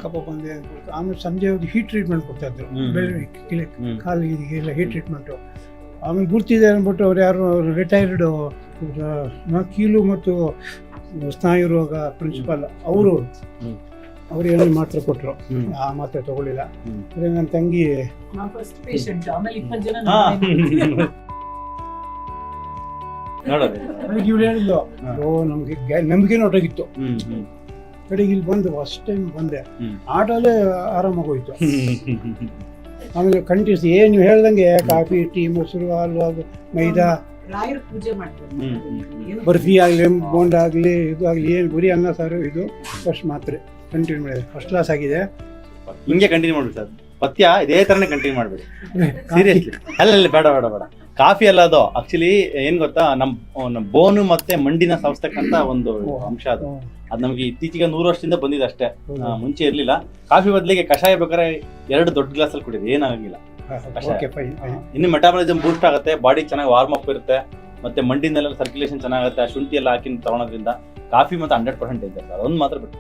ಕಫ ಬಂದಿದೆ ಅಂತ ಕೊಡ್ತಾರೆ. ಆಮೇಲೆ ಸಂಜೆ ಒಂದು ಹೀಟ್ ಟ್ರೀಟ್ಮೆಂಟ್ ಕೊಡ್ತಾ ಇದ್ರು, ಕಾಲಿಗೆಲ್ಲ ಹೀಟ್ ಟ್ರೀಟ್ಮೆಂಟು. ಆಮೇಲೆ ಗುರ್ತಿದೆ ಅಂದ್ಬಿಟ್ಟು ಅವ್ರು ಯಾರು ರಿಟೈರ್ಡ್ ಕೀಲು ಮತ್ತು ಸ್ನಾಯು ರೋಗ ಪ್ರಿನ್ಸಿಪಾಲ್ ಅವರು ಏನು ಮಾತ್ರೆ ಕೊಟ್ಟರು, ಆ ಮಾತ್ರೆ ತಗೊಳ್ಳಿಲ್ಲ. ನನ್ನ ತಂಗಿ ಇವ್ರು ಹೇಳಿದ್ಲು, ನಮ್ಗೆ ನಂಬಿಕೆನೂ ಹೊರಟೋಗಿತ್ತು. ಕಡೆಗೆ ಇಲ್ಲಿ ಬಂದು ಫಸ್ಟ್ ಟೈಮ್ ಬಂದೆ, ಆಟೋಲ್ಲೇ ಆರಾಮಾಗೋಯ್ತು. ಆಮೇಲೆ ಕಂಟಿನ್ಯೂಸ್ ಏನು ನೀವು ಹೇಳ್ದಂಗೆ ಕಾಫಿ, ಟೀ, ಮೊಸರು, ಹಾಲು, ಅದು ಮೈದಾ, ಬರ್ಫಿ ಆಗಲಿ, ಬೋಂಡ ಆಗಲಿ, ಇದು ಆಗಲಿ, ಏನು ಬರೀ ಅನ್ನ ಸಾರು, ಇದು ಫಸ್ಟ್ ಮಾತ್ರೆ ಕಂಟಿನ್ಯೂ ಮಾಡಿದೆ. ಫಸ್ಟ್ ಕ್ಲಾಸ್ ಆಗಿದೆ. ಹಿಂಗೆ ಕಂಟಿನ್ಯೂ ಮಾಡ್ಬಿಡಿ ಸರ್, ಪಥ್ಯ ಇದೇ ಥರನೇ ಕಂಟಿನ್ಯೂ ಮಾಡಬೇಡಿ ಸೀರಿಯಸ್ಲಿ. ಅಲ್ಲ ಬೇಡ ಬೇಡ ಬೇಡ, ಕಾಫಿ ಅಲ್ಲ ಅದು. ಆಕ್ಚುಲಿ ಏನ್ ಗೊತ್ತಾ, ನಮ್ಮ ಬೋನು ಮತ್ತೆ ಮಂಡಿನ ಸಂಸ್ಥಕ್ಕಂತ ಒಂದು ಅಂಶ ಅದು. ಅದು ನಮ್ಗೆ ಇತ್ತೀಚೆಗೆ 100 ವರ್ಷದಿಂದ ಬಂದಿದೆ ಅಷ್ಟೇ, ಮುಂಚೆ ಇರ್ಲಿಲ್ಲ. ಕಾಫಿ ಬದಲಿಗೆ ಕಷಾಯ ಬೇಕಾದ್ರೆ 2 ದೊಡ್ಡ ಗ್ಲಾಸಲ್ಲಿ ಕುಡಿರಿ, ಏನಾಗಂಗಿಲ್ಲ. ಇನ್ನು ಮೆಟಾಬಲಿಸಮ್ ಬೂಸ್ಟ್ ಆಗುತ್ತೆ, ಬಾಡಿ ಚೆನ್ನಾಗಿ ವಾರ್ಮ್ ಅಪ್ ಇರುತ್ತೆ, ಮತ್ತೆ ಮಂಡಿನೆಲ್ಲ ಸರ್ಕ್ಯುಲೇಷನ್ ಚೆನ್ನಾಗುತ್ತೆ. ಶುಂಠಿ ಎಲ್ಲ ಹಾಕಿ ತಗೊಳೋದ್ರಿಂದ ಕಾಫಿ ಮತ್ತೆ 100% ಇದೆ ಸರ್, ಅದೊಂದು ಮಾತ್ರ ಬಿಟ್ಟು